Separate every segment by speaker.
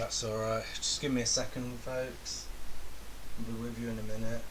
Speaker 1: That's alright. Just give me a second, folks. I'll be with you in a minute.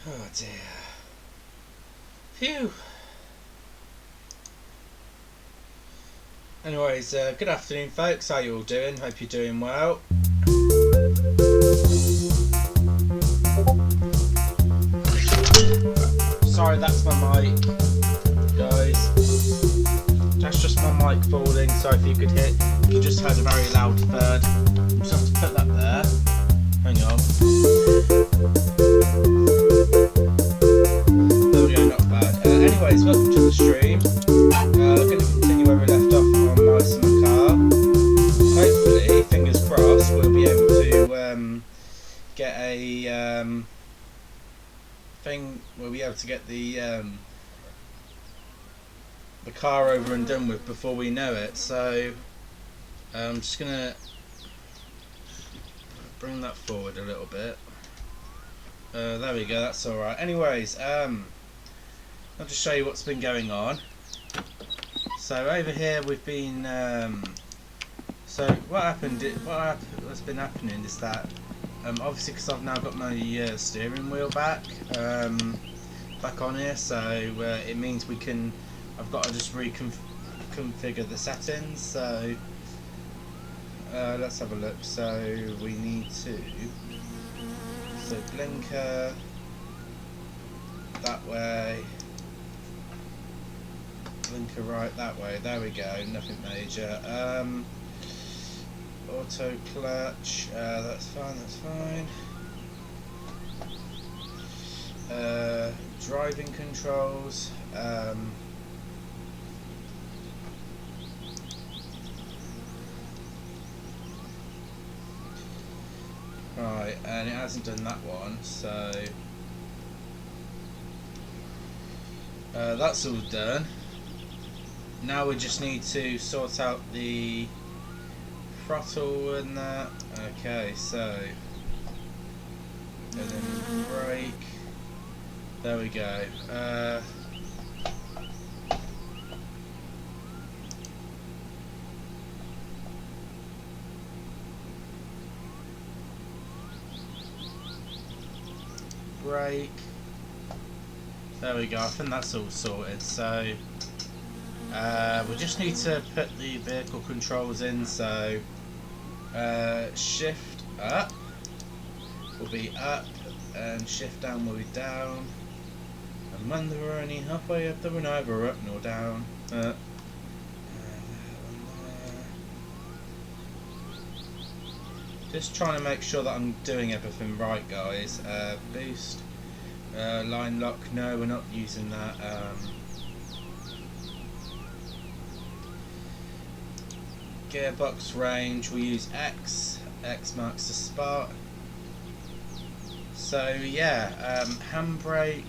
Speaker 1: Oh dear. Phew. Anyways, good afternoon folks, how you all doing? Hope you're doing well. Sorry, that's my mic, guys. That's just my mic falling, so if you could hear, you just heard a very loud third. Just have to put that there. Hang on. There we go, not bad. Anyways, welcome to the stream. Going to continue where we left off on my summer car. Hopefully, fingers crossed, we'll be able to get a thing. We'll be able to get the car over and done with before we know it. So I'm just gonna bring that forward a little bit. There we go, that's alright. Anyways, I'll just show you what's been going on. So over here we've been so what's been happening is that obviously because I've now got my steering wheel back on here, so it means I've got to just reconfigure the settings. So let's have a look. So we need to blinker that way, blinker right that way. There we go, nothing major. Auto clutch, that's fine. Driving controls. Right, and it hasn't done that one, so that's all done. Now we just need to sort out the throttle and that. Okay, so and then brake. There we go. Brake. There we go. I think that's all sorted. So we just need to put the vehicle controls in. So shift up will be up and shift down will be down, and when they're only halfway up, they were neither up nor down. Just trying to make sure that I'm doing everything right, guys. Boost, line lock, no, we're not using that. Gearbox range, we use X marks the spot. So yeah, handbrake,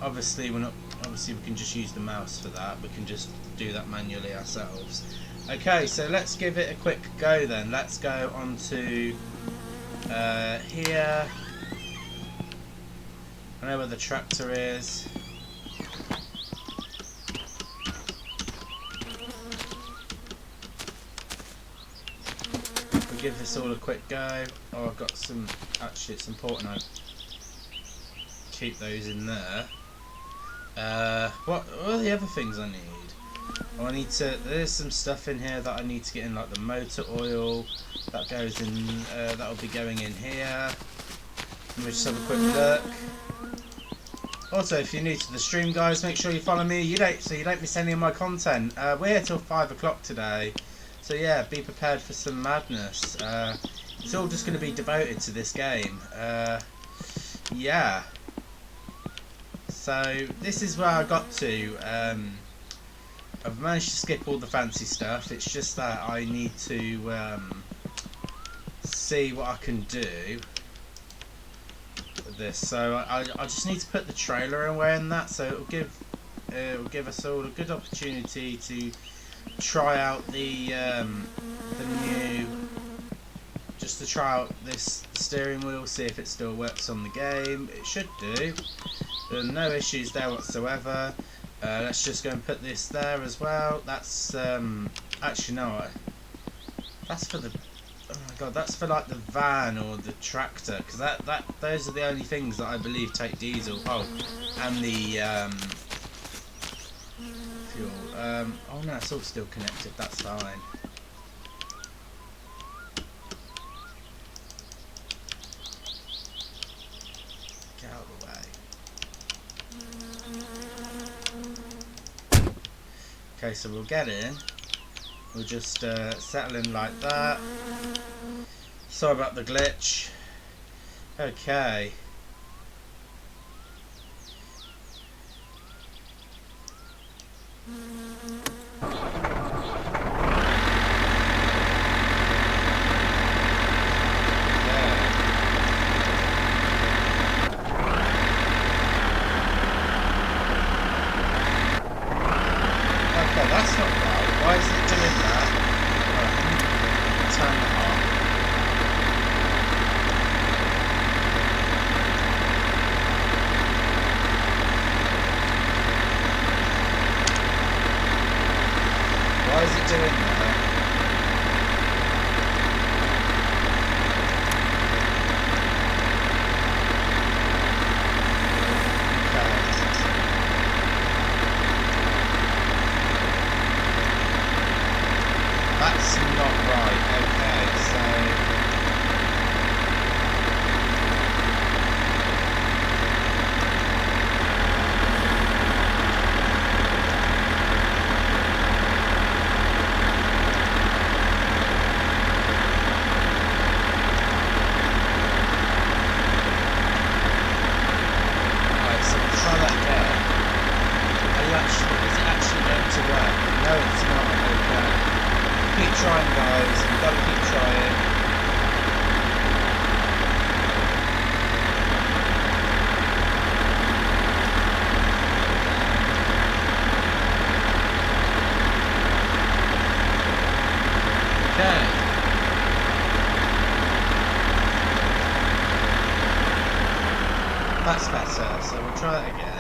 Speaker 1: obviously we can just use the mouse for that. We can just do that manually ourselves. Okay, so let's give it a quick go then. Let's go on to here, I know where the tractor is. We'll give this all a quick go. Oh, I've got some. Actually, it's important I keep those in there. What are the other things I need? Oh, I need to. There's some stuff in here that I need to get in, like the motor oil. That goes in. That'll be going in here. Let me just have a quick look. Also, if you're new to the stream, guys, make sure you follow me. So you don't miss any of my content. We're here till 5 o'clock today, so yeah, be prepared for some madness. It's all just going to be devoted to this game. Yeah. So this is where I got to. I've managed to skip all the fancy stuff. It's just that I need to see what I can do with this. So I just need to put the trailer away in that. So it'll give us all a good opportunity to try out the new. Just to try out this steering wheel, see if it still works on the game. It should do. There are no issues there whatsoever. Let's just go and put this there as well. That's actually no. That's for the. Oh my god, that's for like the van or the tractor, because those are the only things that I believe take diesel. Oh, and the fuel. Oh no, it's all still connected. That's fine. Get out of the way. Okay, so we'll get in. We'll just settle in like that. Sorry about the glitch. Okay. That's not right. Why is it doing that? Right, turn that off. Why is it doing that? That's not right. Okay, so right, so we'll try that again. Is it actually going to work? No, it's not. Okay. Keep trying, guys. You've got to keep trying. Okay. That's better. So we'll try that again.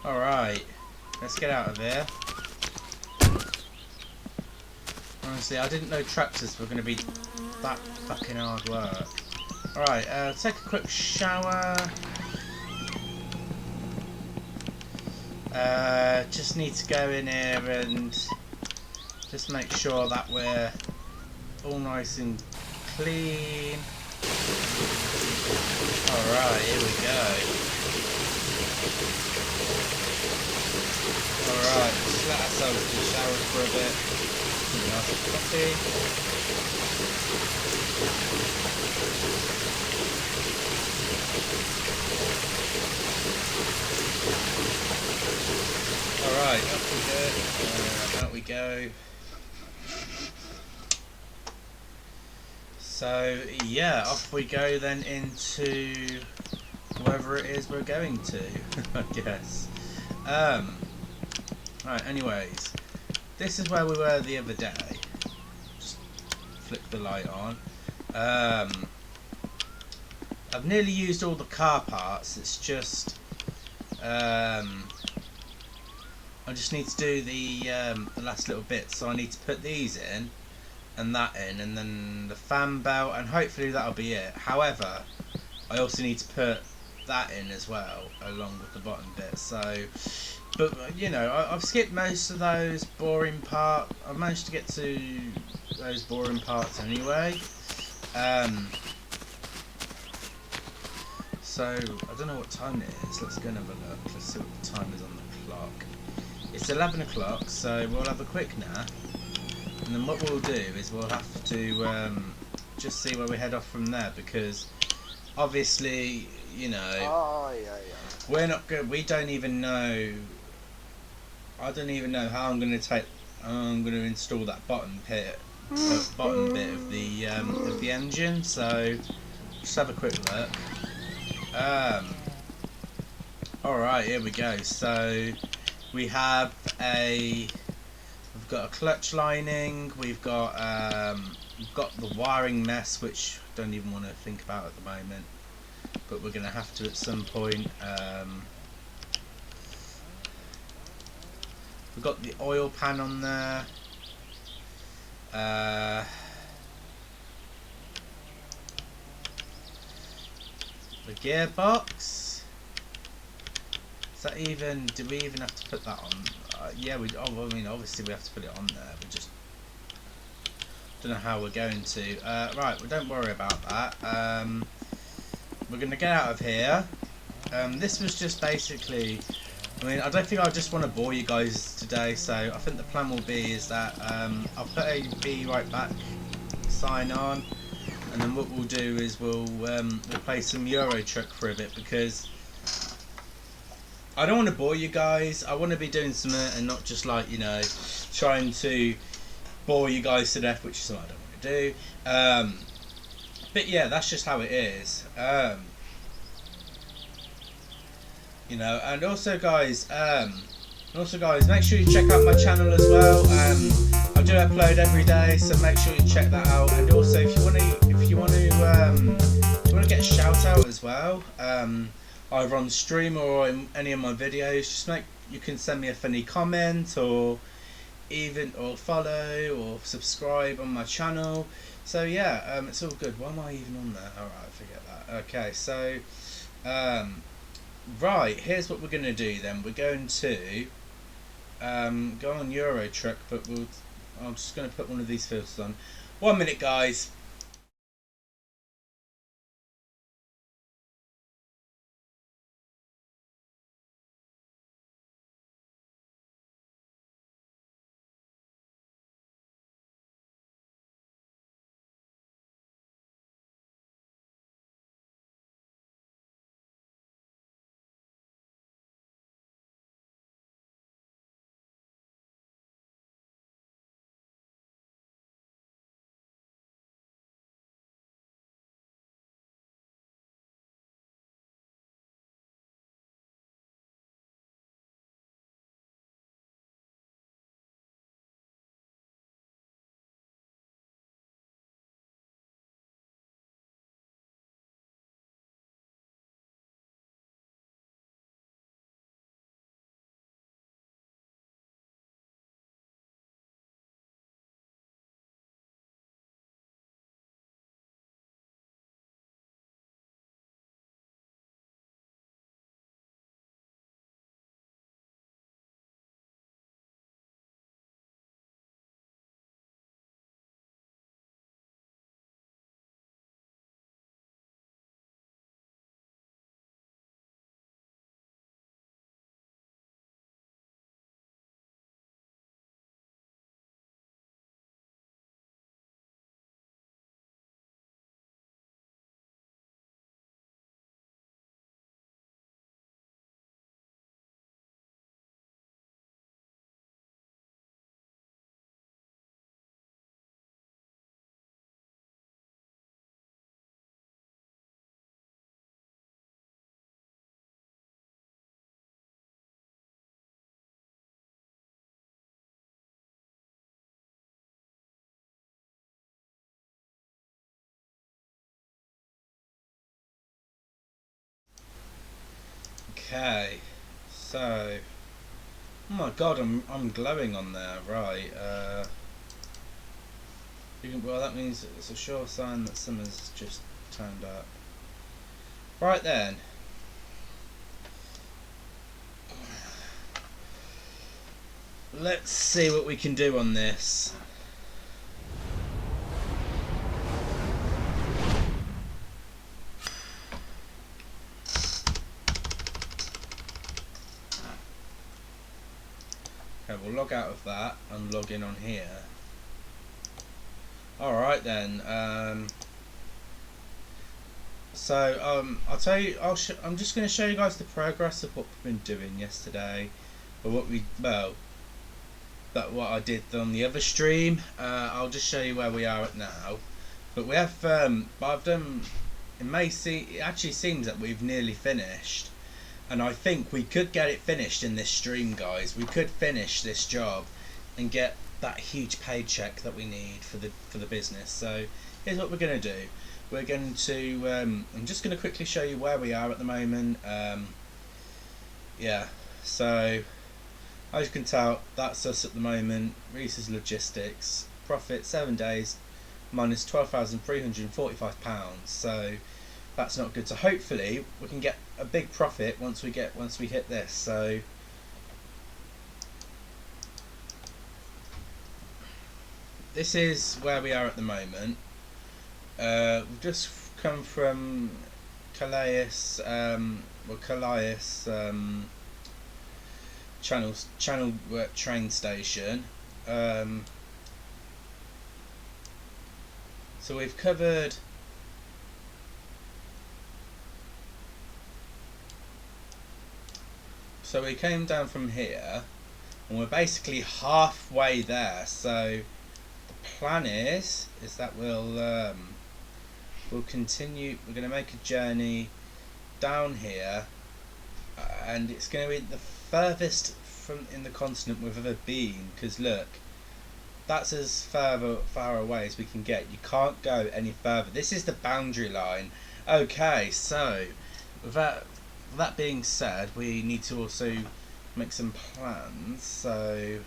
Speaker 1: Alright, let's get out of here. Honestly, I didn't know tractors were going to be that fucking hard work. Alright, take a quick shower. Just need to go in here and just make sure that we're all nice and clean. Alright, here we go. Alright, just let ourselves do showers for a bit. Nice coffee. Alright, up we go. So, yeah, off we go then into wherever it is we're going to, I guess. Right, anyways, this is where we were the other day. Just flick the light on. I've nearly used all the car parts. It's just I just need to do the last little bits. So I need to put these in and that in, and then the fan belt, and hopefully that'll be it. However, I also need to put that in as well, along with the bottom bit. So, but you know, I've skipped most of those boring parts. I've managed to get to those boring parts anyway. So I don't know what time it is. Let's go and have a look. Let's see what the time is on the clock. It's 11 o'clock, so we'll have a quick nap, and then what we'll do is we'll have to just see where we head off from there, because obviously, you know, we're not good. We don't even know. I don't even know how I'm going to install that bottom bit of the engine. So just have a quick look. Alright, here we go. So we've got a clutch lining, we've got the wiring mess, which I don't even want to think about at the moment, but we're going to have to at some point. We've got the oil pan on there. The gearbox. Is that even? Do we even have to put that on? Yeah, we. Oh, I mean, obviously we have to put it on there. We just don't know how we're going to. Right, well, don't worry about that. We're gonna get out of here. This was just basically. I mean, I don't think I just want to bore you guys today. So I think the plan will be is that I'll put a be right back sign on. And then what we'll do is we'll play some Euro Truck for a bit, because I don't want to bore you guys. I want to be doing something and not just, like, you know, trying to bore you guys to death, which is what I don't want to do. But yeah, that's just how it is. You know, and also guys, make sure you check out my channel as well. I do upload every day, so make sure you check that out. And also, if you want to get a shout out as well, either on stream or in any of my videos, you can send me a funny comment, or follow or subscribe on my channel. So yeah, it's all good. Why am I even on there? Alright, forget that. Okay, so right, here's what we're going to do then. We're going to go on Euro Truck, but I'm just going to put one of these filters on. 1 minute, guys. Okay, so oh my god, I'm glowing on there, right? Well, that means it's a sure sign that summer's just turned up. Right then. Let's see what we can do on this. Okay, we'll log out of that and log in on here. Alright then. I'll tell you. I'm just going to show you guys the progress of what we've been doing yesterday, or what what I did on the other stream. I'll just show you where we are at now. But we have. I've done. It actually seems that we've nearly finished, and I think we could get it finished in this stream, guys. We could finish this job and get that huge paycheck that we need for the business. So here's what we're going to do. We're going to I'm just going to quickly show you where we are at the moment. Yeah, so as you can tell, that's us at the moment. Reese's Logistics profit 7 days minus £12,345. So that's not good. So hopefully we can get a big profit once we hit this. So this is where we are at the moment. We've just come from Calais Channel train station. So we've covered so we came down from here and we're basically halfway there. So the plan is that we'll continue. We're going to make a journey down here, and it's going to be the furthest from in the continent we've ever been, because look, that's as far away as we can get. You can't go any further. This is the boundary line. Okay, so with that being said, we need to also make some plans. So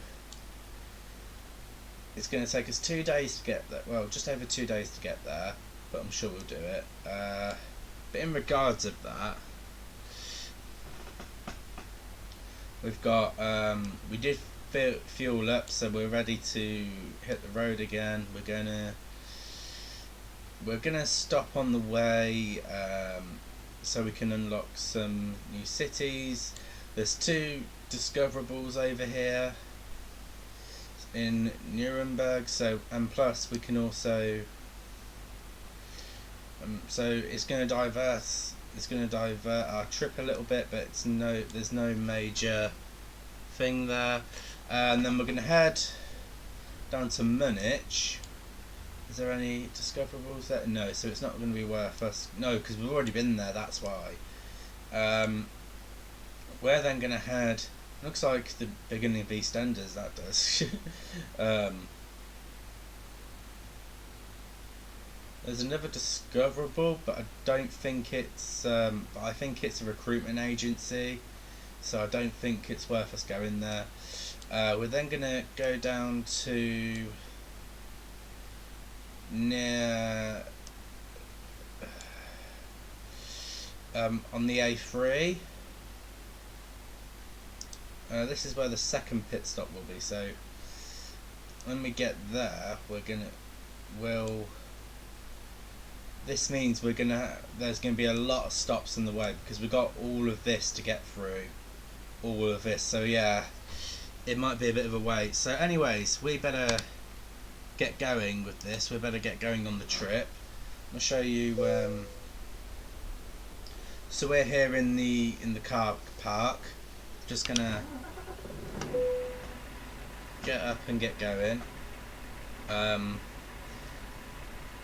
Speaker 1: it's going to take us 2 days to get there. Well, just over 2 days to get there, but I'm sure we'll do it. But in regards of that, we've got we did fuel up, so we're ready to hit the road again. We're gonna stop on the way so we can unlock some new cities. There's 2 discoverables over here in Nuremberg, so and plus we can also so it's going to divert our trip a little bit, but there's no major thing there. And then we're going to head down to Munich. Is there any discoverables there? No, so it's not going to be worth us. No, because we've already been there, that's why. We're then going to head, looks like the beginning of EastEnders, that does. There's another discoverable, but I don't think it's. I think it's a recruitment agency, so I don't think it's worth us going there. We're then gonna go down to near on the A3. This is where the second pit stop will be. So when we get there, this means there's gonna be a lot of stops in the way, because we've got all of this to get through, all of this. So yeah, it might be a bit of a wait. So anyways, we better get going with this. We better get going on the trip. I'll show you. So we're here in the car park. Just gonna get up and get going.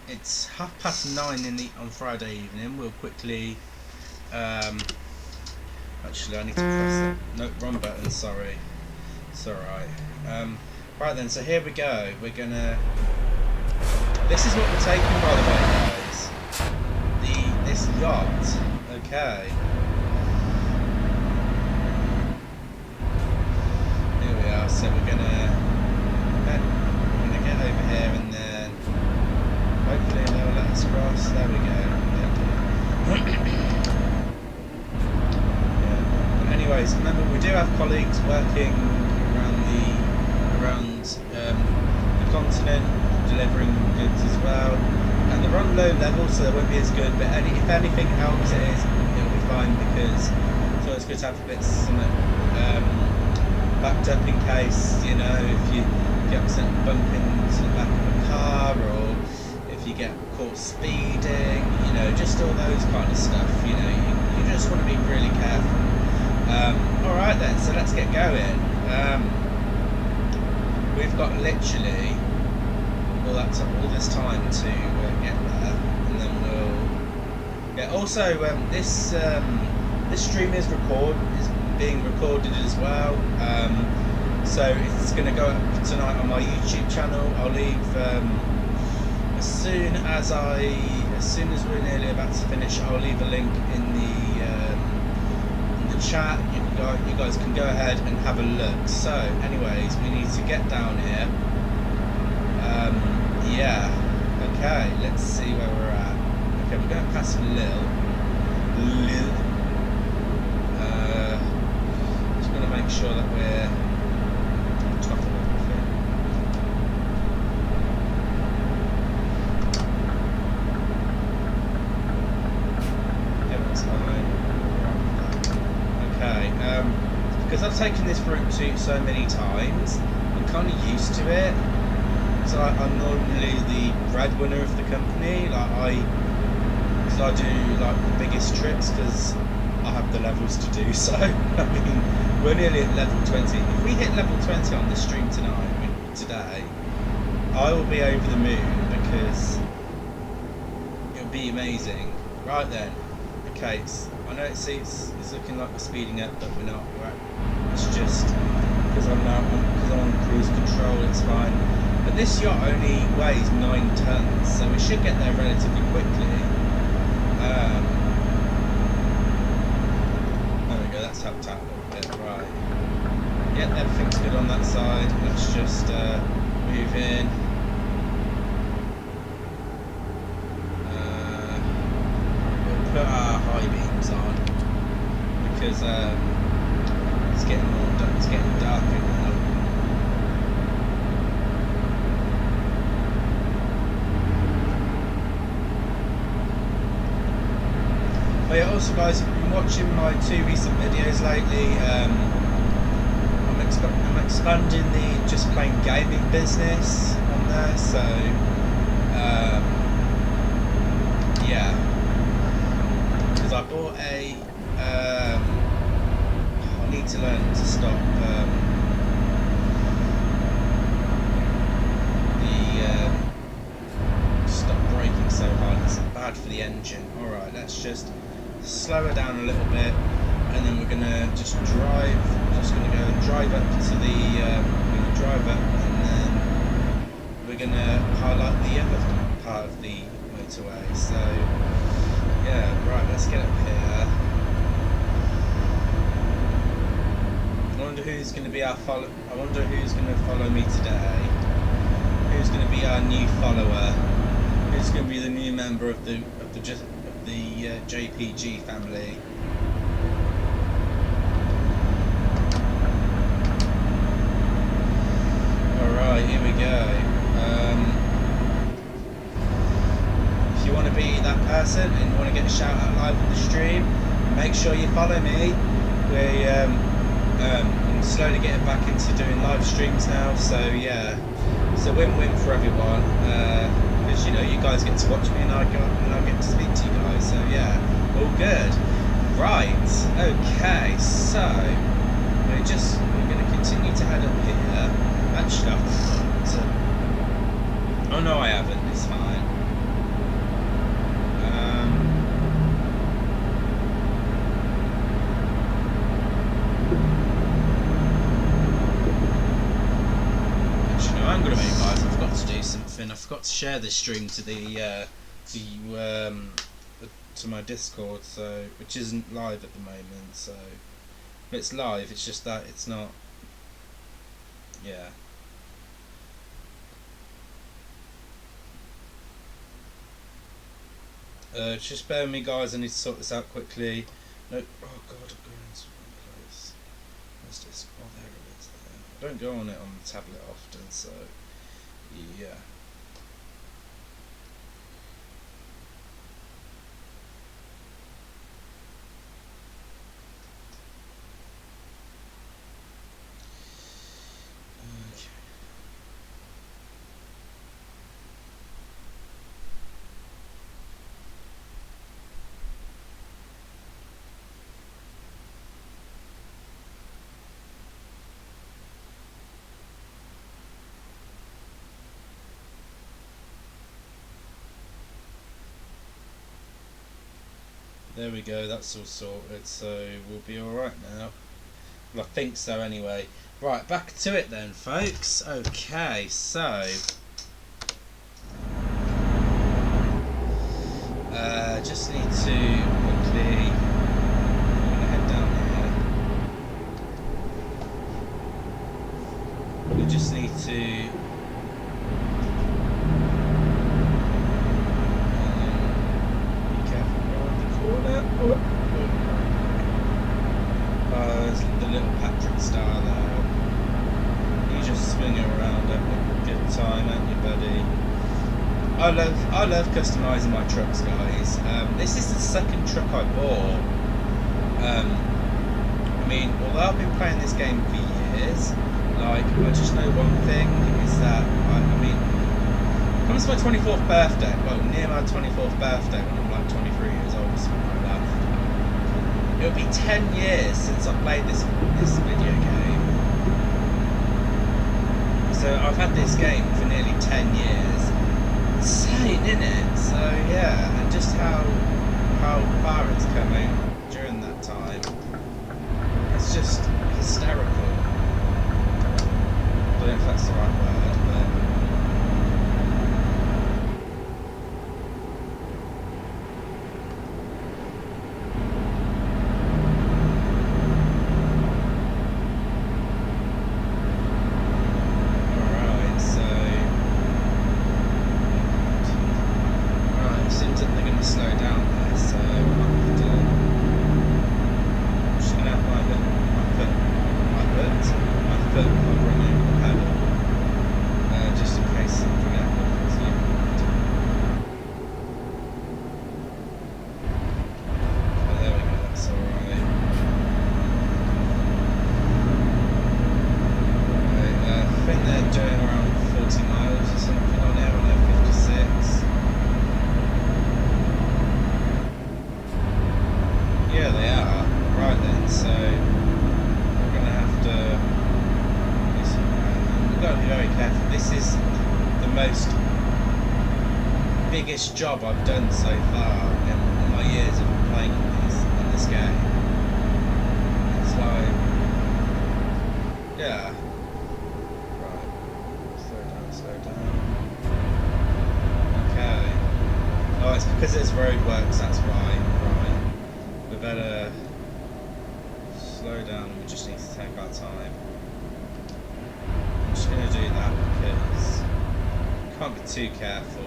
Speaker 1: It's 9:30 on Friday evening. We'll quickly. Actually, I need to press that. No, wrong button. Sorry. It's alright. Right then. So here we go. We're gonna. This is what we're taking, by the way, guys. This yacht. Okay. anyways, remember we do have colleagues working around the continent, delivering goods as well, and they're on low level, so they won't be as good. But if anything helps, it'll be fine, because it's always good to have a bit of something backed up in case, you know, if you get bump into the back of a car, or if you get caught speeding, you know, just all those kind of stuff. You know, you just want to be really careful. Alright then, so let's get going. We've got literally all this time to get there, and then we'll... Yeah, also, this stream is being recorded as well, so it's going to go up tonight on my YouTube channel. I'll leave, as soon as we're nearly about to finish, I'll leave a link in the chat. You guys can go ahead and have a look. So anyways, we need to get down here. Yeah, okay, let's see where we're at. Okay, we're going past Lille. Just going to make sure that we're on top of everything. Yeah, that's fine. Okay, because I've taken this route so many times, I'm kind of used to it. So I'm normally the breadwinner of the company. Like I do like the biggest trips because I have the levels to do so. I mean, we're nearly at level 20. If we hit level 20 on the stream today, I will be over the moon, because it'll be amazing. Right then. Okay, I know it's looking like we're speeding up, but we're not. It's just because I'm on cruise control. It's fine. But this yacht only weighs 9 tons, so we should get there relatively quickly. There we go. That's helped out a little bit. Right. Yep, everything's good on that side. Let's just move in. Put our high beams on, because it's getting darker now. But yeah, also guys, if you've been watching my 2 recent videos lately, I'm expanding the just plain gaming business on there, so yeah. I bought I need to learn to stop stop braking so hard. It's bad for the engine. Alright, let's just slow her down a little bit, and then we're gonna just drive. Just gonna go and drive up to the drive up, and then we're gonna highlight the other part of the motorway. So yeah, right, let's get up here. I wonder who's going to be our follow. I wonder who's going to follow me today. Who's going to be our new follower? Who's going to be the new member of the JPG family? All right, here we go. If you want to be that person and you want to get a shout out live on the stream, make sure you follow me. I'm slowly getting back into doing live streams now, so yeah, it's a win-win for everyone, because you know, you guys get to watch me and I get to speak to you guys, so yeah, all good. Right, okay, so we're going to continue to head up here. Actually, oh no, I haven't, it's fine. I'm gonna make guys. I forgot to do something. I forgot to share this stream to to my Discord, so which isn't live at the moment. So it's live. It's just that it's not. Yeah. Just bear with me, guys. I need to sort this out quickly. No. Oh God, I'm going into the wrong place. Windows disk. Oh, there it is. There. I don't go on it on the tablet often, so yeah. There we go, that's all sorted, so we'll be alright now. Well, I think so anyway. Right, back to it then, folks. Okay, so just need to quickly, I'm gonna head down here. We just need to the little Patrick star there. You just swing it around, have a good time, ain't you, buddy? I love customising my trucks, guys. This is the second truck I bought. I mean, although I've been playing this game for years, like, I just know one thing is that I mean, it comes to my 24th birthday. Well, near my 24th birthday, when I'm like 23 years old or something like that. It'll be 10 years since I played this video game. So I've had this game for nearly 10 years. Insane, innit? So yeah, and just how far it's come out during that time. It's just hysterical. I don't know if that's the right word, but biggest job I've done so far in my years of playing in this game. It's like, yeah. Right. Slow down. Okay. Oh, it's because there's roadworks, that's why. Right. We better slow down, we just need to take our time. I'm just going to do that because you can't be too careful.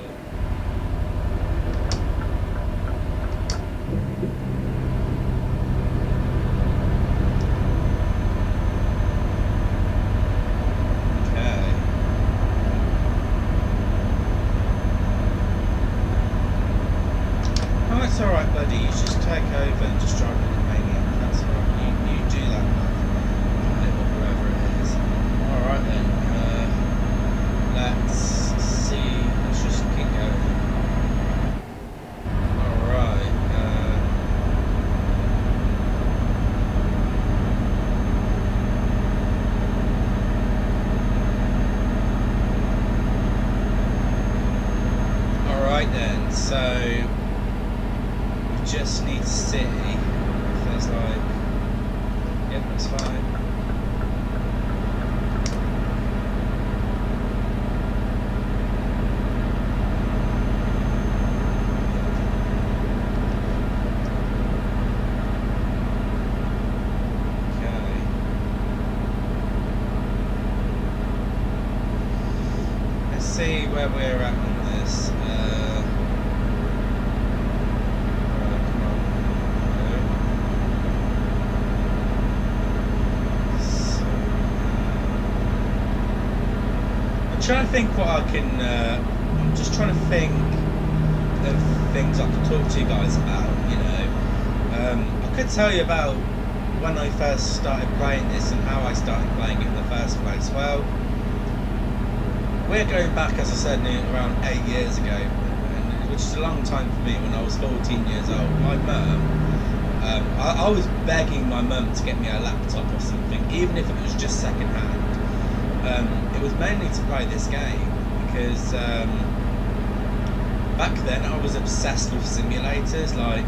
Speaker 1: It's alright, buddy, you just take over and just drive like a maniac. That's alright, you do that, little whoever it is. Alright then, let's see, let's just keep going. Alright, alright then, so just need to see if there's like, yep, that's fine. Okay. Let's see where we're at on this. trying to think what I can. I'm just trying to think of things I can talk to you guys about. You know, I could tell you about when I first started playing this and how I started playing it in the first place. Well, we're going back, as I said, around 8 years ago, which is a long time for me. When I was 14 years old, my mum. I was begging my mum to get me a laptop or something, even if it was just second hand. It was mainly to play this game because back then I was obsessed with simulators. Like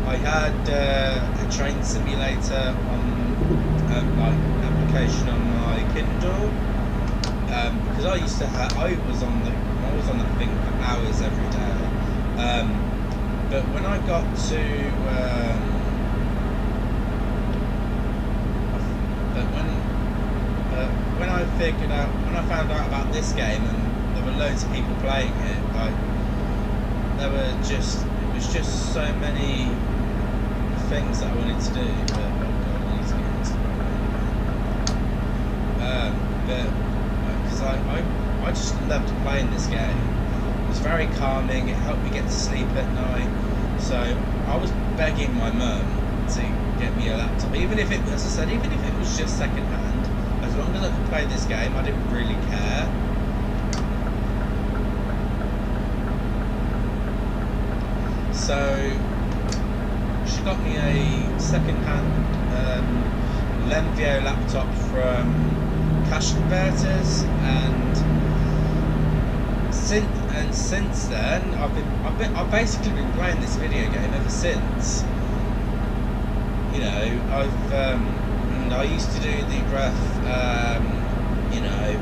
Speaker 1: I had a train simulator on like application on my Kindle because I used to have. I was on the thing for hours every day. But when I got to when I found out about this game and there were loads of people playing it, like it was just so many things that I wanted to do. But oh god, I need to get into but because I just loved playing this game. It was very calming. It helped me get to sleep at night. So I was begging my mum to get me a laptop, even if it, as I said, even if it was just second hand. As long as I could play this game, I didn't really care. So she got me a second-hand Lenvio laptop from Cash Converters, and since then I've basically been playing this video game ever since. You know, I used to do the rough, you know,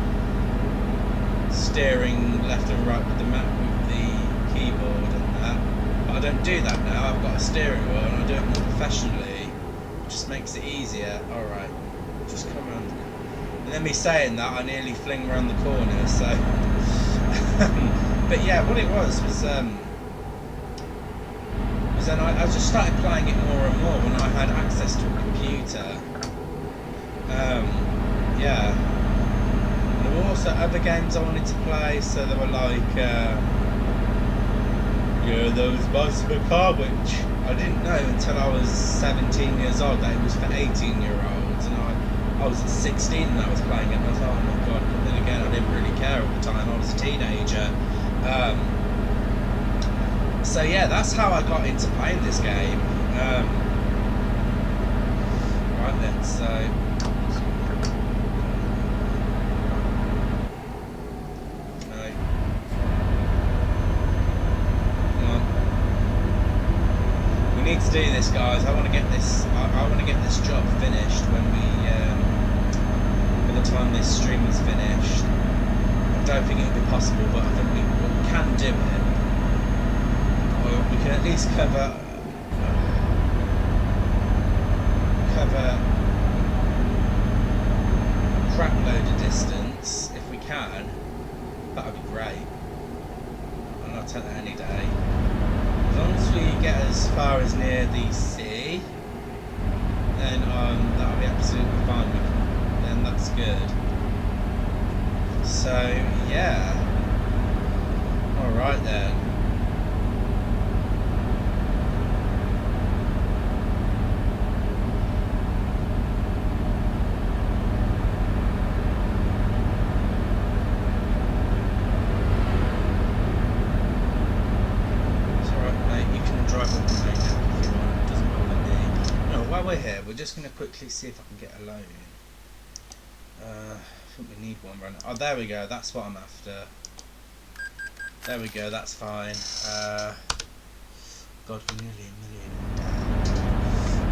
Speaker 1: steering left and right with the map with the keyboard and that. But I don't do that now. I've got a steering wheel and I do it more professionally. It just makes it easier. Alright, just come around. And then me saying that, I nearly fling around the corner, so... but yeah, what it was then I just started playing it more and more when I had access to a computer. Yeah. And there were also other games I wanted to play, so they were like, you know, there was Bicycle Car, which I didn't know until I was 17 years old that it was for 18-year-olds, and I was at 16 and I was playing it, and I was like, oh my god, but then again, I didn't really care at the time, I was a teenager. So yeah, that's how I got into playing this game. Right then, so... need to do this, guys. I want to get this. I want to get this job finished when we, by the time this stream is finished. I don't think it'll be possible, but I think we can do it. Or we can at least cover a crap load of distance if we can. That would be great, and I'll take that any day. As long as we get as far as near the sea, then that'll be absolutely fine. Then that's good. So yeah. All right then. We're just going to quickly see if I can get a loan. I think we need one run. Oh, there we go. That's what I'm after. There we go. That's fine. God, we're nearly a million.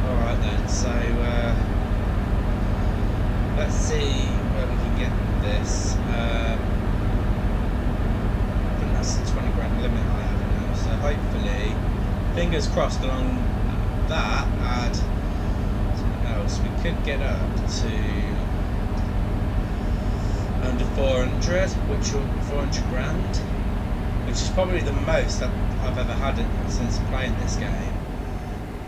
Speaker 1: Alright then. So, let's see where we can get this. I think that's the 20 grand limit I have now. So hopefully, fingers crossed along that, add else, we could get up to under 400, which will 400 grand, which is probably the most that I've ever had it since playing this game.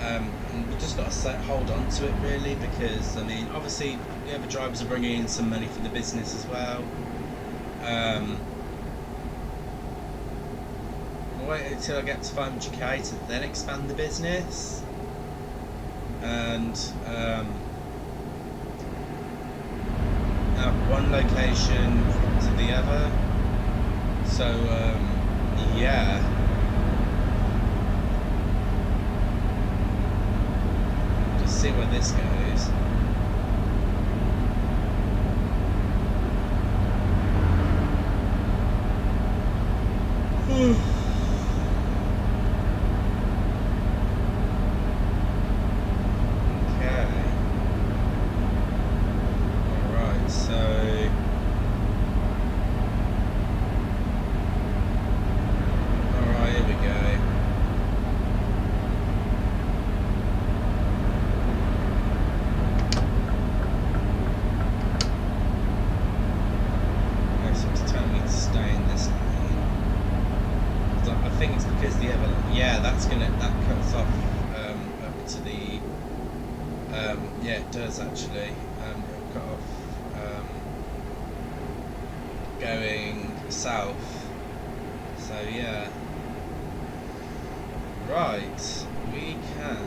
Speaker 1: And we've just got to hold on to it really, because I mean, obviously the other drivers are bringing in some money for the business as well. I'll wait until I get to 500k to then expand the business, and have one location to the other. So yeah. Just see where this goes. Actually, it'll cut off going south. So yeah, right. We can.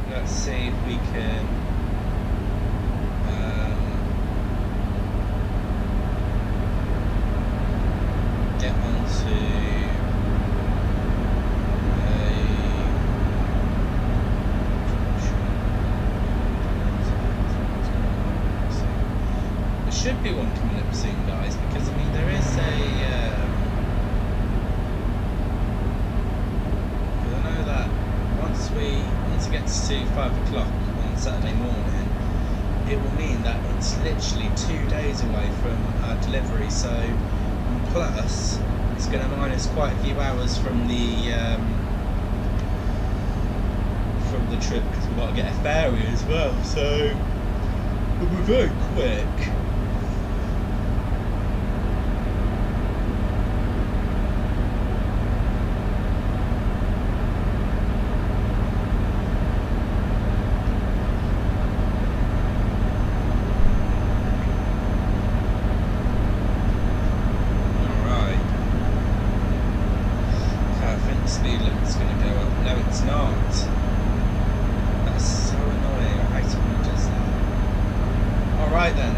Speaker 1: Let's see if we can get onto there should be one coming up soon, guys, because I mean there is once it gets to 5 o'clock on Saturday morning, it will mean that it's literally 2 days away from our delivery. So, plus, it's going to minus quite a few hours from the trip, because we've got to get a ferry as well. So, it'll be very quick.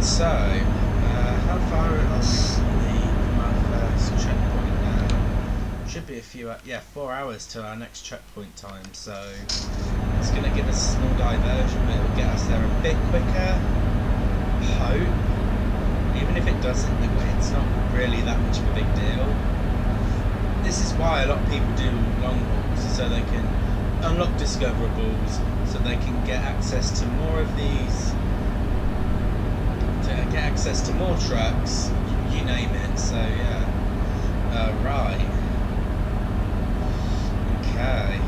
Speaker 1: So, how far are we from our first checkpoint now? Should be a few, 4 hours to our next checkpoint time, so it's going to give us a small diversion, but it will get us there a bit quicker. Hope. Even if it doesn't, it's not really that much of a big deal. This is why a lot of people do long hauls, so they can unlock discoverables, so they can get access to more of these. Get access to more trucks, you name it. So yeah, right, okay.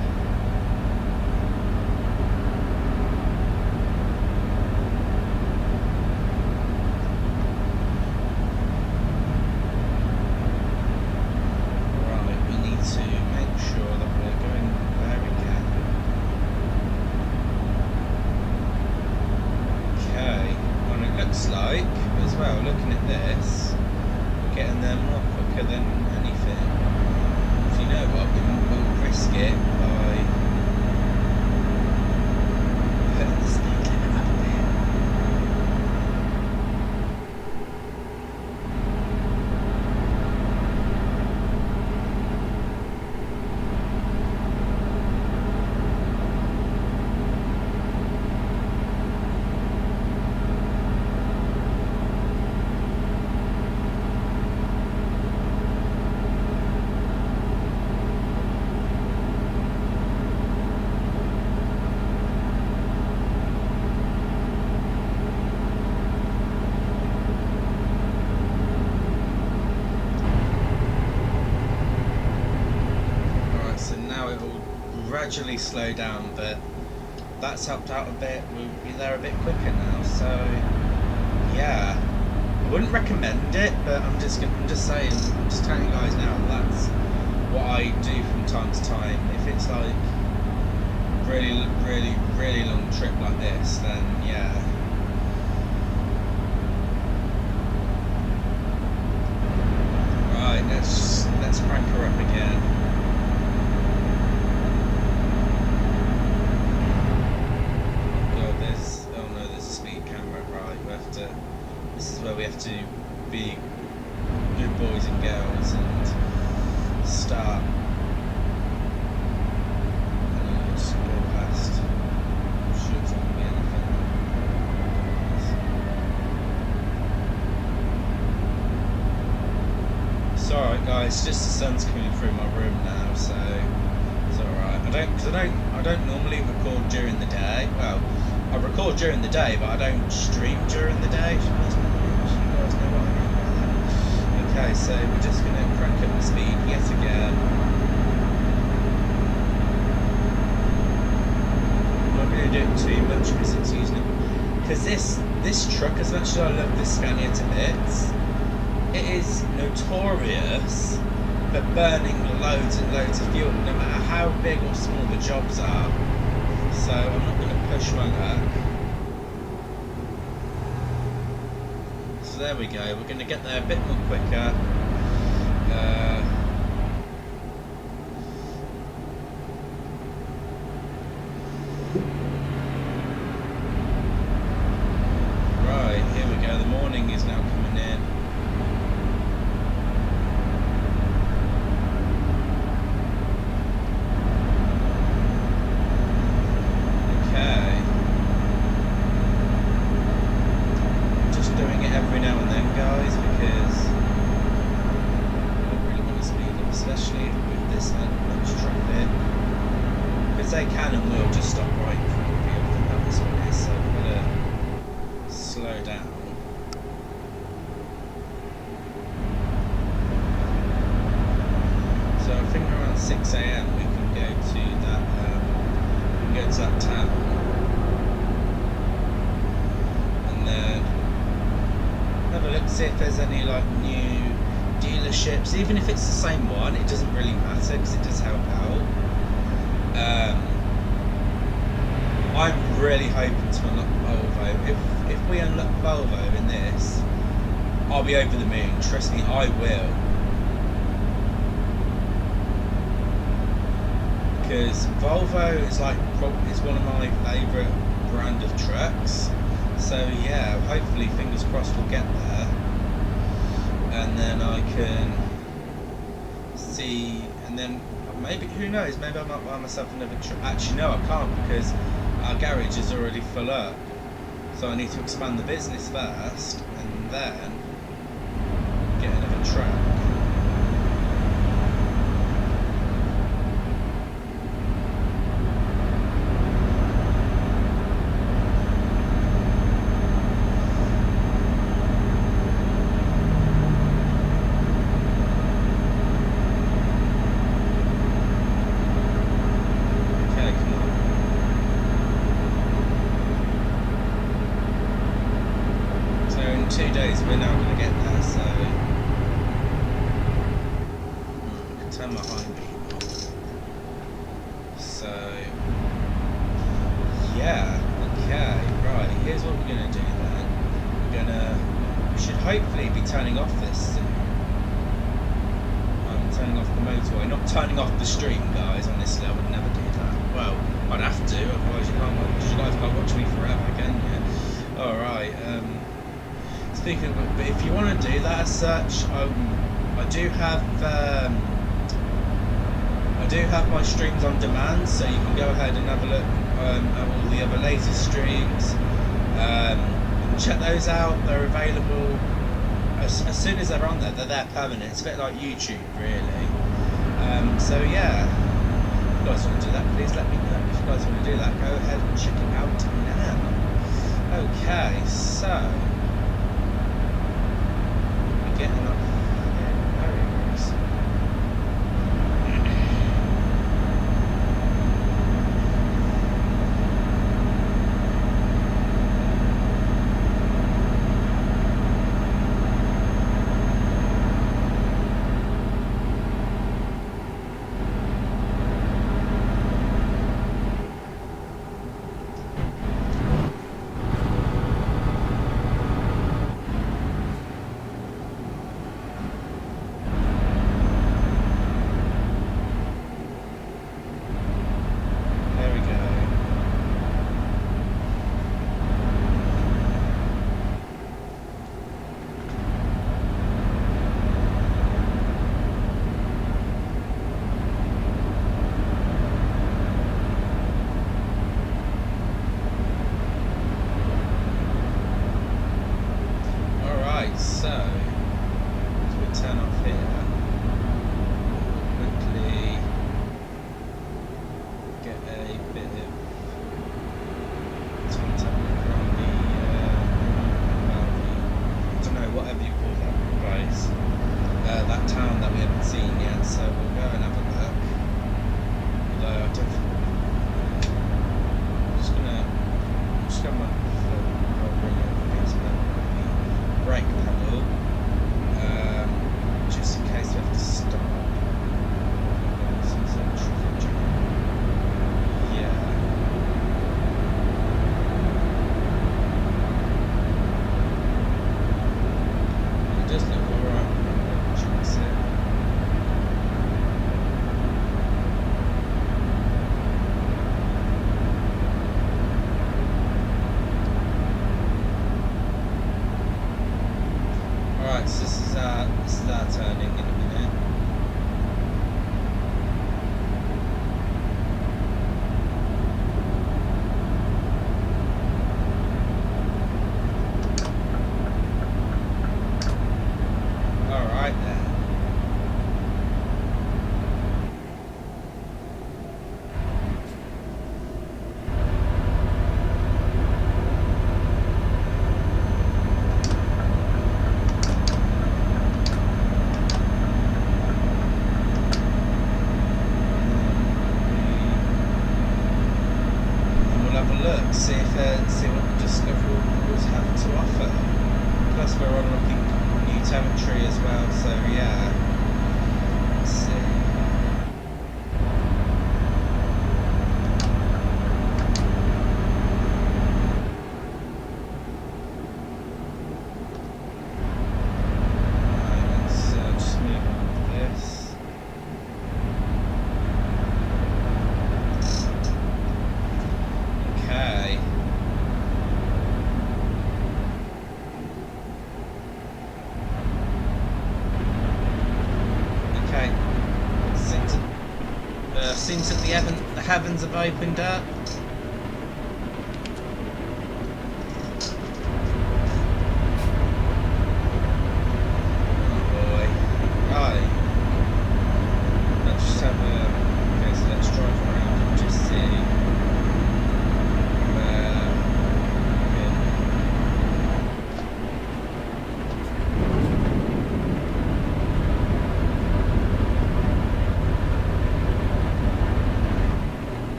Speaker 1: Right, we need to make sure that we're going where we can. Okay. Looks like, as well, looking at this, we're getting there more quicker than anything. So you know what, we'll risk it by putting the speed limit up a bit. gradually slow down, but that's helped out a bit. We'll be there a bit quicker now, so yeah. I wouldn't recommend it, but I'm just saying, I'm just telling you guys now, that's what I do from time to time. If it's like really long trip like this, then yeah. Right, let's crank her up again. God, there's a speed camera. Right, this is where we have to be good boys and girls and start. And then just go past. Sure it's not gonna be anything. It's alright, guys. Just the sun's coming through my room now, so it's alright. I don't normally record during the day. Well, I record during the day, but I don't stream during the day. You guys know what I mean by that. Okay, so we're just going to crank up the speed yet again. I'm not going to do it too much because it's using it. Because this truck, as much as I love this Scania to bits, it is notorious for burning loads and loads of fuel, no matter how big or small the jobs are. So I'm not going to push my luck. So there we go, we're going to get there a bit more quicker. Right, here we go, the morning is now coming in. They can and will just stop right in front of you. I think that's what it is, so we're going to slow down. So I think around 6 AM we can go to that town. And then have a look, see if there's any like new dealerships. Even if it's the same one, it doesn't really matter because it does help out. I'm really hoping to unlock Volvo. If we unlock Volvo in this, I'll be over the moon. Trust me, I will. Because Volvo is is one of my favourite brand of trucks. So yeah, hopefully, fingers crossed, we'll get there, and then I can see, and then. Maybe, who knows, maybe I might buy myself another truck. Actually no, I can't because our garage is already full up. So I need to expand the business first and then get another truck. We're now going to get there, so I can turn my high beam off. So yeah, okay, right, here's what we're going to do then. We should hopefully be turning off this soon. I'm turning off the motorway, not turning off the stream, guys. Honestly, I would never do that. Well, I'd have to, otherwise you guys can't watch me forever, can you? Alright, speaking of, but if you want to do that as such, I do have my streams on demand, so you can go ahead and have a look at all the other latest streams. And check those out. They're available as soon as they're on there. They're there permanent. It's a bit like YouTube, really. So yeah, if you guys want to do that, please let me know. If you guys want to do that, go ahead and check it out now. Okay, so. Getting up so this is our turning in a minute. Alright then. See what the Discovery Wars have to offer. Plus we're unlocking new territory as well, so yeah. Let's see. Right, let's just move on with this. Okay. Seems that the heavens have opened up. Oh boy. Right. Let's just have a... Okay, so let's drive around and just see where...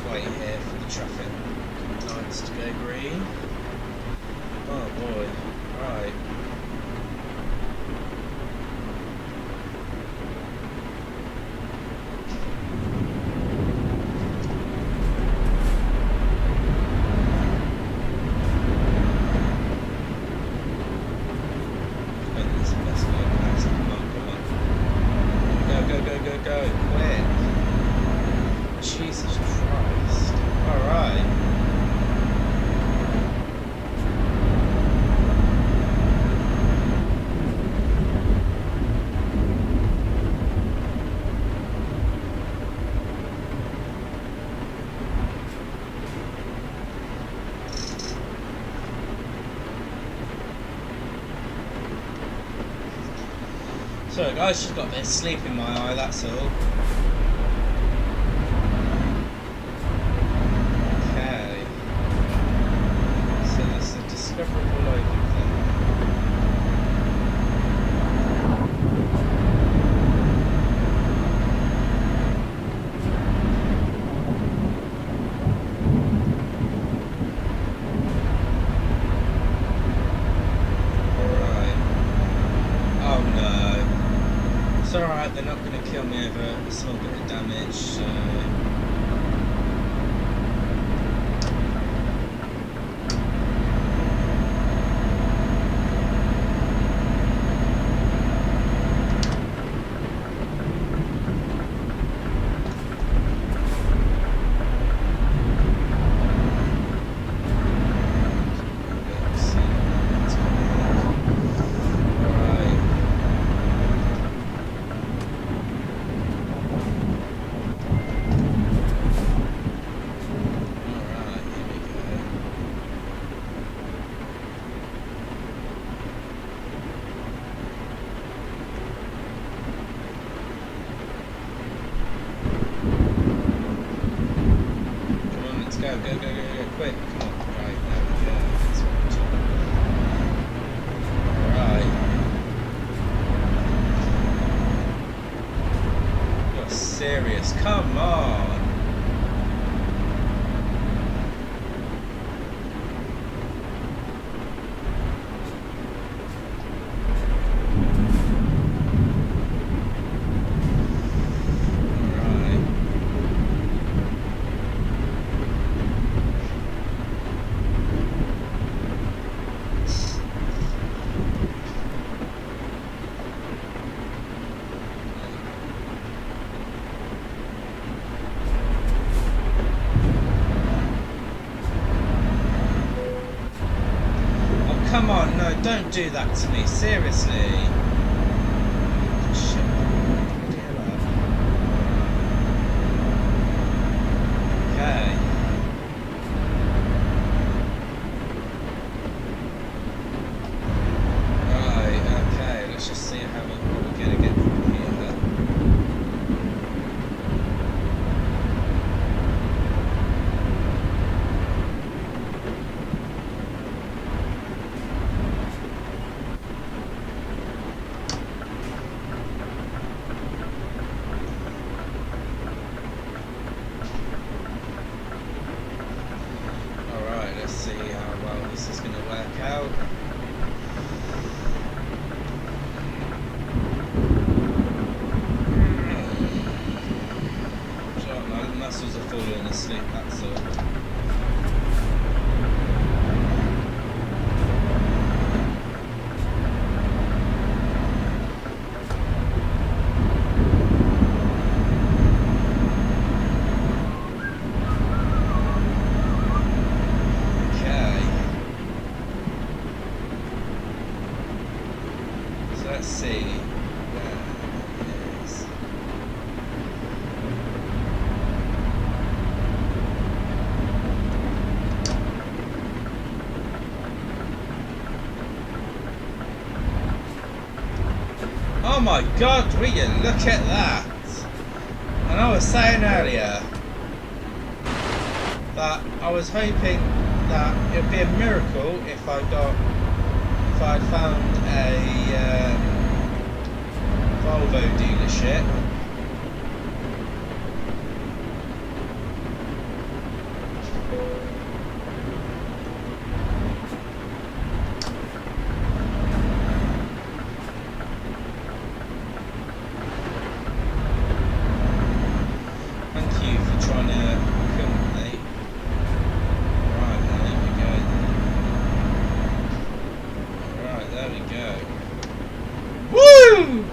Speaker 1: Wait here for the traffic lights to go green. Oh boy, right. Let's go past. Come on. Go, quick. Jesus Christ. Alright. Sorry guys, just got a bit of sleep in my eye, that's all. It's alright, they're not going to kill me over a small bit of damage, so... Go, quick, come on. Right, there we go. That's what I'm talking about. Right. You're serious, come on. Right. don't do that to me, seriously. Shit. Okay. Right, okay, let's just see how what we're going to get from here. Alright, let's see how well this is going to work out. My muscles are falling asleep, that's all. Okay. So let's see where it is. Oh my god, will you look at that? And I was saying earlier that I was hoping that it would be a miracle if I found a Volvo dealership trying to kill me. Right, there we go. Right, there we go. Woo!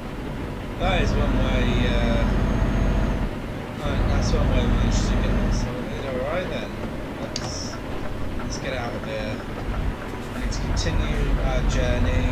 Speaker 1: That is one way, that's one way we managed to get this sorted. Alright then, let's get out of here. We need to continue our journey.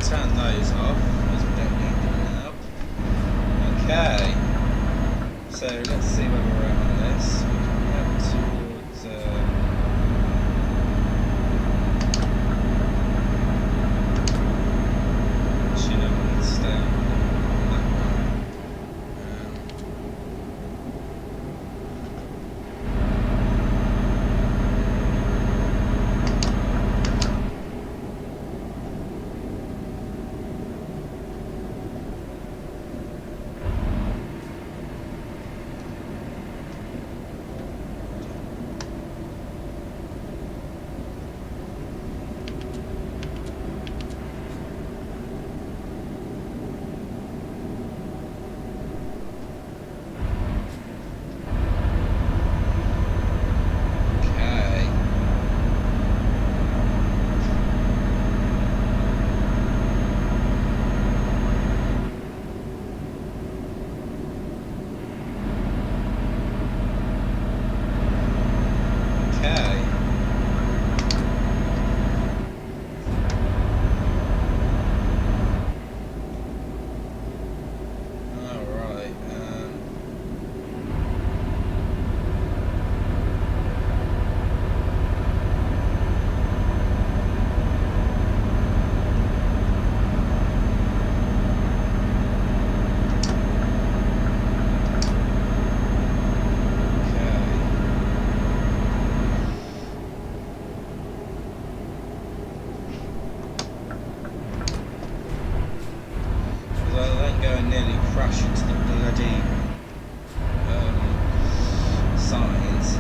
Speaker 1: Turn those off because we don't need them now. Okay, so let's see where we're at on this. We can head towards actually no, let's stay on that one. crash into the bloody signs.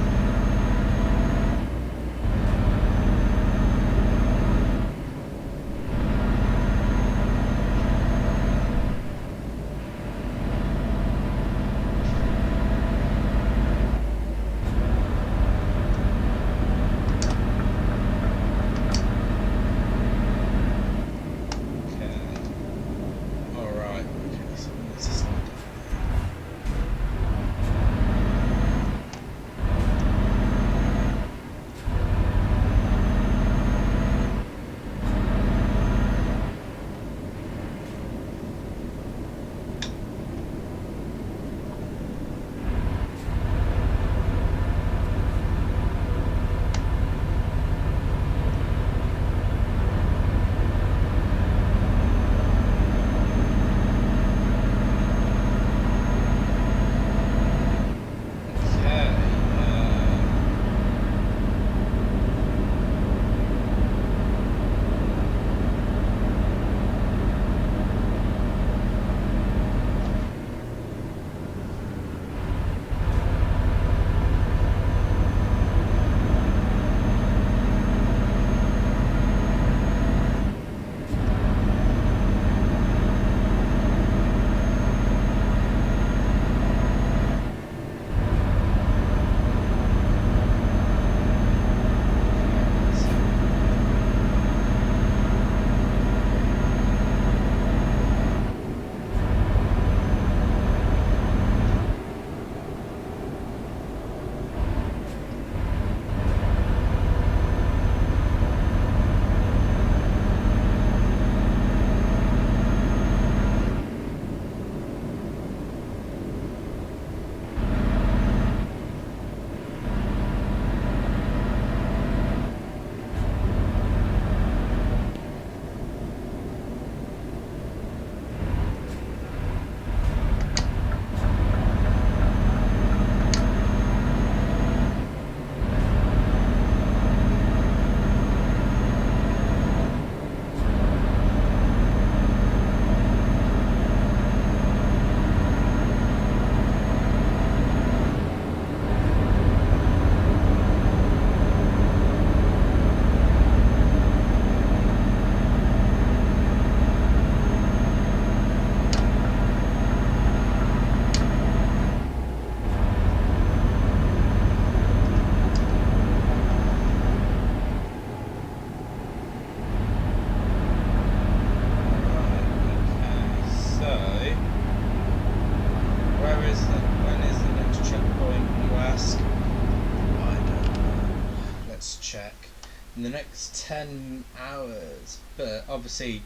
Speaker 1: In the next 10 hours, but obviously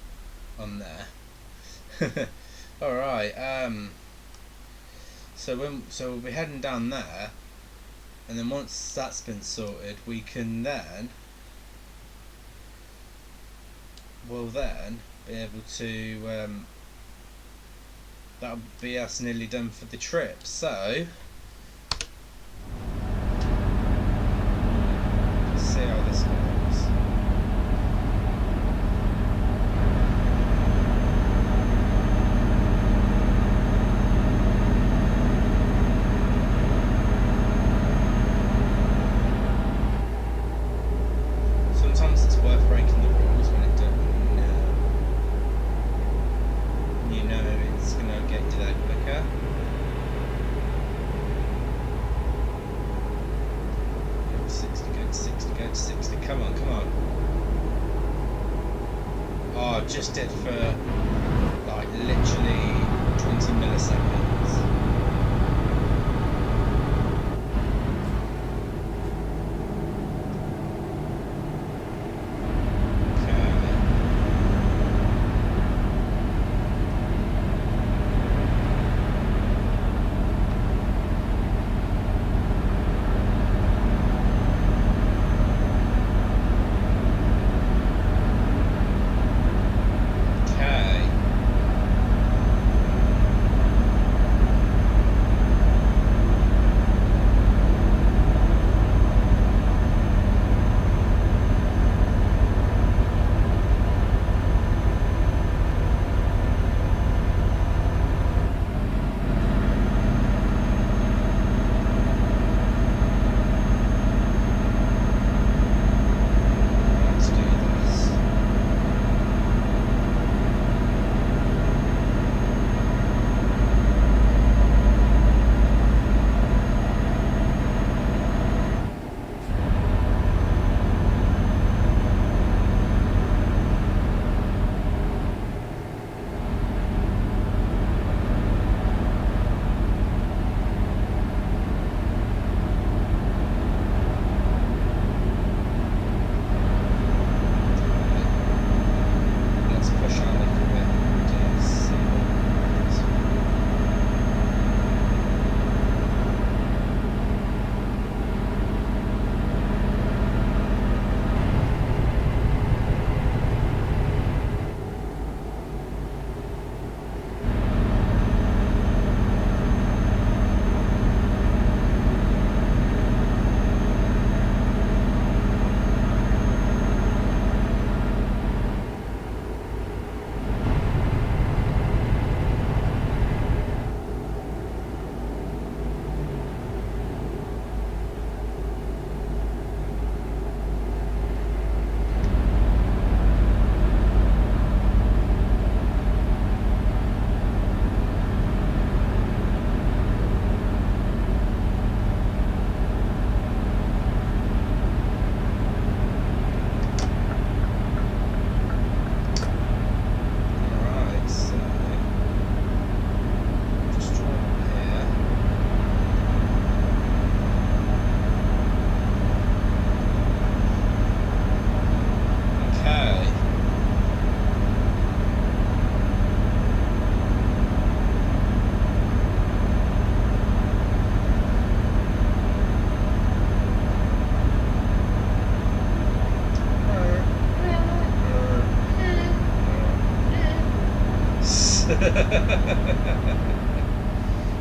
Speaker 1: on there. Alright, so we'll be heading down there, and then once that's been sorted, we can then be able to that'll be us nearly done for the trip. So let's see how this goes. Sometimes it's worth breaking the rules when you know it's gonna get you there quicker. Go to 60, go to 60, go to 60. Come on, come on. Oh, just did for like literally 20 milliseconds.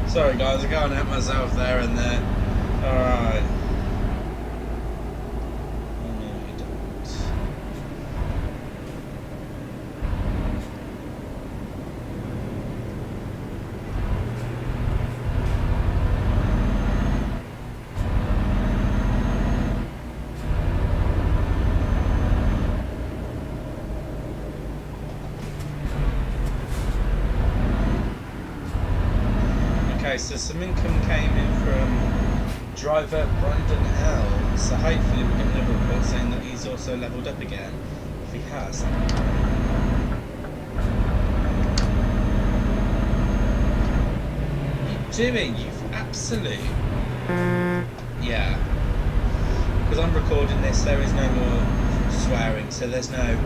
Speaker 1: Sorry guys, I can't help myself there and there. Alright. Okay, so some income came in from driver Brandon L. So hopefully we're getting a report saying that he's also leveled up again. If he has. What are you doing, you absolute? Yeah. Because I'm recording this, there is no more swearing, so there's no...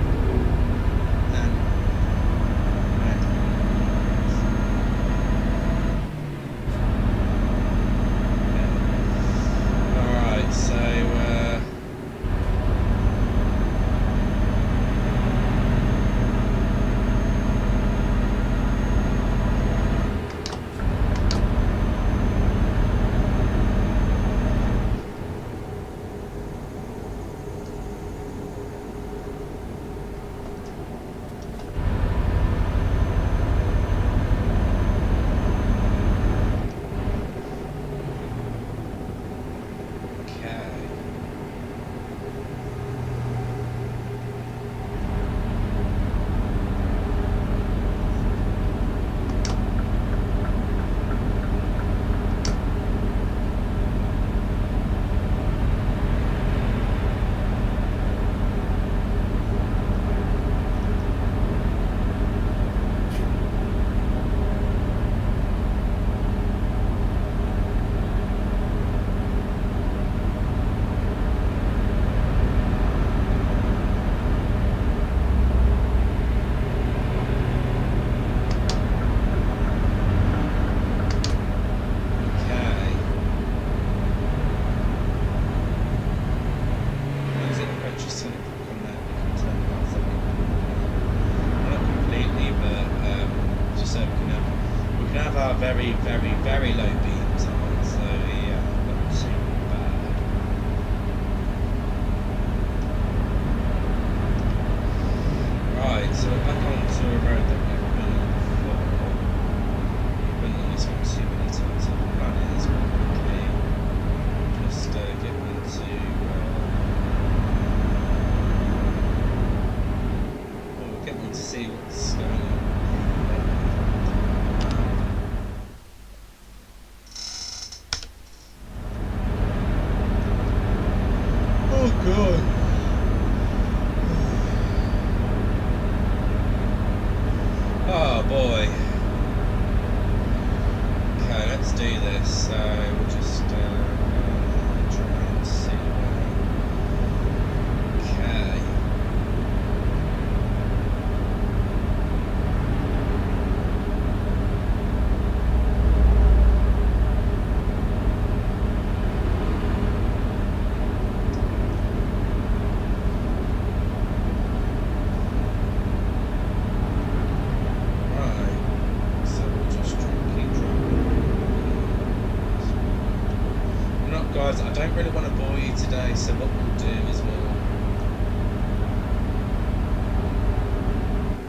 Speaker 1: very low beams on, so yeah, not too bad. Right, so we're back onto a road that we've been on before. We've been on this one too many times, so the plan is quickly just get into we'll get on to see what's going on. God. Oh boy. Okay, let's do this. So we'll just try and see. Okay. Guys, I don't really want to bore you today, so what we'll do is we'll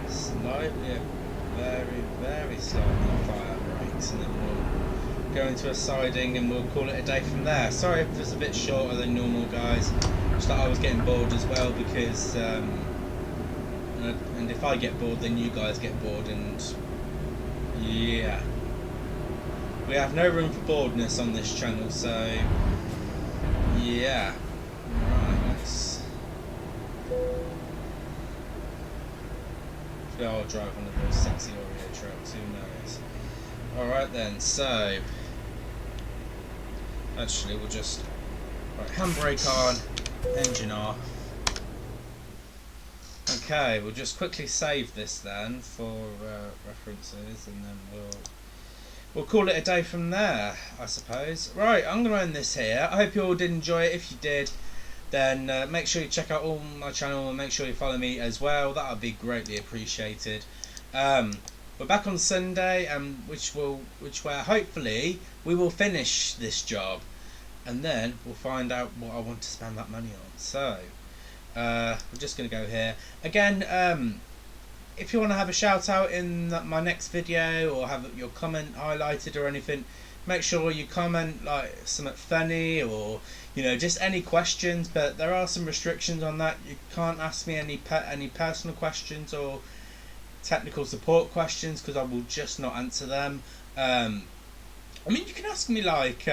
Speaker 1: slightly, very slightly fire brakes, and then we'll go into a siding and we'll call it a day from there. Sorry if it was a bit shorter than normal, guys. Just that I was getting bored as well, because and if I get bored, then you guys get bored, and yeah. We have no room for boredness on this channel, so yeah. Right, let's I'll drive one of those sexy Oreo trucks, who knows. Alright then, so actually we'll just handbrake on, engine off. Okay, we'll just quickly save this then for references, and then we'll call it a day from there, I suppose. Right, I'm going to end this here. I hope you all did enjoy it. If you did, then make sure you check out all my channel and make sure you follow me as well. That would be greatly appreciated. we're back on Sunday, which where hopefully we will finish this job, and then we'll find out what I want to spend that money on. So we're just going to go here again. If you want to have a shout out in my next video or have your comment highlighted or anything, make sure you comment like something funny or just any questions. But there are some restrictions on that. You can't ask me any personal questions or technical support questions because I will just not answer them. I mean, you can ask me like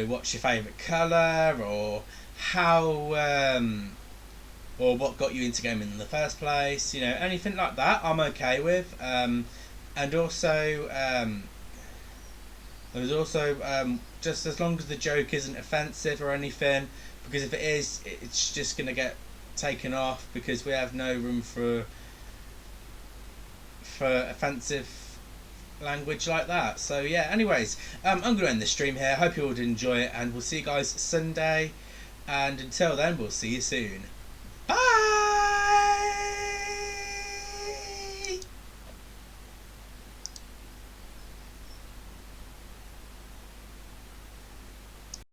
Speaker 1: what's your favourite colour, or how or what got you into gaming in the first place, anything like that I'm okay with. And also just as long as the joke isn't offensive or anything, because if it is, it's just going to get taken off because we have no room for offensive language like that. So yeah, anyways, I'm going to end the stream here. Hope you all did enjoy it, and we'll see you guys Sunday, and until then, we'll see you soon.